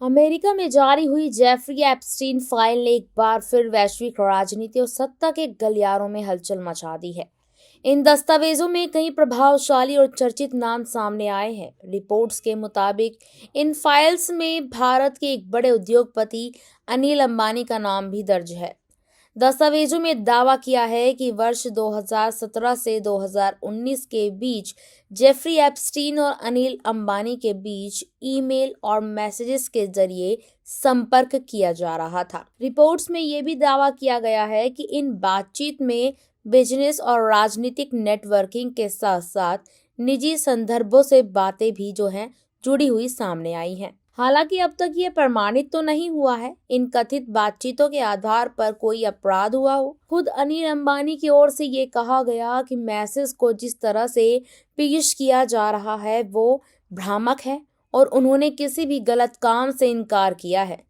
America में जारी हुई जेफरी एप्स्टीन फाइल ने एक बार फिर वैश्विक राजनीति और सत्ता के गलियारों में हलचल मचा दी है। इन दस्तावेजों में कई प्रभावशाली और चर्चित नाम सामने आए हैं। रिपोर्ट्स के मुताबिक इन फाइल्स में भारत के एक बड़े उद्योगपति अनिल अंबानी का नाम भी दर्ज है। दस्तावेजों में दावा किया है कि वर्ष 2017 से 2019 के बीच जेफरी एप्स्टीन और अनिल अंबानी के बीच ईमेल और मैसेजेस के जरिए संपर्क किया जा रहा था। रिपोर्ट्स में यह भी दावा किया गया है कि इन बातचीत में बिजनेस और राजनीतिक नेटवर्किंग के साथ साथ निजी संदर्भों से बातें भी जुड़ी हुई सामने आई हैं। हालांकि अब तक ये प्रमाणित तो नहीं हुआ है इन कथित बातचीतों के आधार पर कोई अपराध हुआ हो। खुद अनिल अंबानी की ओर से ये कहा गया कि मैसेज को जिस तरह से पेश किया जा रहा है वो भ्रामक है और उन्होंने किसी भी गलत काम से इनकार किया है।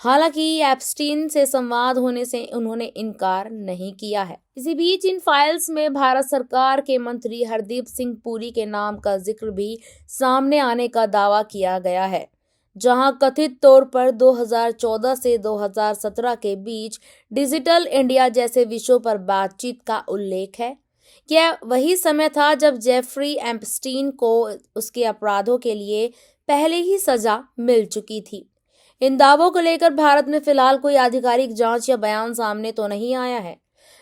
हालांकि एप्स्टीन से संवाद होने से उन्होंने इनकार नहीं किया है। इसी बीच इन फाइल्स में भारत सरकार के मंत्री हरदीप सिंह पुरी के नाम का जिक्र भी सामने आने का दावा किया गया है, जहां कथित तौर पर 2014 से 2017 के बीच डिजिटल इंडिया जैसे विषयों पर बातचीत का उल्लेख है। यह वही समय था जब जेफरी एप्स्टीन को उसके अपराधों के लिए पहले ही सजा मिल चुकी थी। इन दावों को लेकर भारत में फिलहाल कोई आधिकारिक जांच या बयान सामने तो नहीं आया है।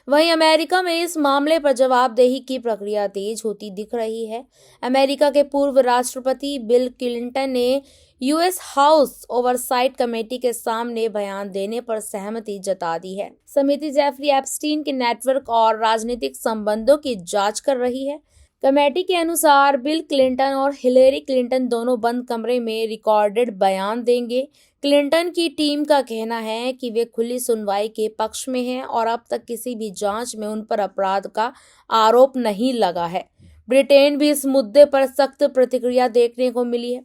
वहीं अमेरिका में इस मामले पर जवाबदेही की प्रक्रिया तेज होती दिख रही है। अमेरिका के पूर्व राष्ट्रपति बिल क्लिंटन ने यूएस हाउस ओवरसाइट कमेटी के सामने बयान देने पर सहमति जता दी है। समिति जेफरी एप्स्टीन के नेटवर्क और राजनीतिक संबंधों की जांच कर रही है। कमेटी के अनुसार बिल क्लिंटन और हिलेरी क्लिंटन दोनों बंद कमरे में रिकॉर्डेड बयान देंगे। क्लिंटन की टीम का कहना है कि वे खुली सुनवाई के पक्ष में हैं और अब तक किसी भी जांच में उन पर अपराध का आरोप नहीं लगा है। ब्रिटेन भी इस मुद्दे पर सख्त प्रतिक्रिया देखने को मिली है।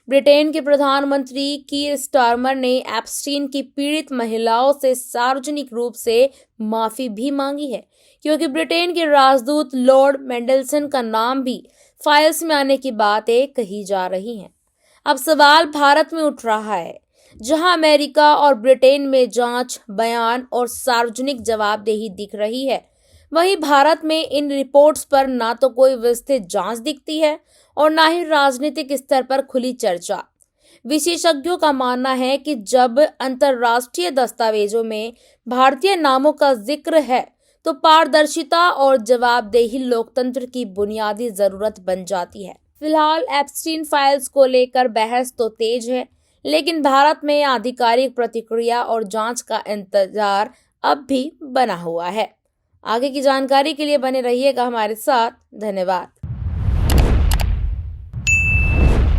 ब्रिटेन के प्रधानमंत्री कीर स्टारमर ने एप्स्टीन की पीड़ित महिलाओं से सार्वजनिक रूप से माफी भी मांगी है, क्योंकि ब्रिटेन के राजदूत लॉर्ड मेंडलसन का नाम भी फाइल्स में आने की बातें कही जा रही हैं। अब सवाल भारत में उठ रहा है, जहां अमेरिका और ब्रिटेन में जांच, बयान और सार्वजनिक जवाबदेही दिख रही है, वहीं भारत में इन रिपोर्ट्स पर ना तो कोई विस्तृत जांच दिखती है और ना ही राजनीतिक स्तर पर खुली चर्चा। विशेषज्ञों का मानना है कि जब अंतर्राष्ट्रीय दस्तावेजों में भारतीय नामों का जिक्र है तो पारदर्शिता और जवाबदेही लोकतंत्र की बुनियादी जरूरत बन जाती है। फिलहाल एप्स्टीन फाइल्स को लेकर बहस तो तेज है, लेकिन भारत में आधिकारिक प्रतिक्रिया और जांच का इंतजार अब भी बना हुआ है। आगे की जानकारी के लिए बने रहिएगा हमारे साथ। धन्यवाद।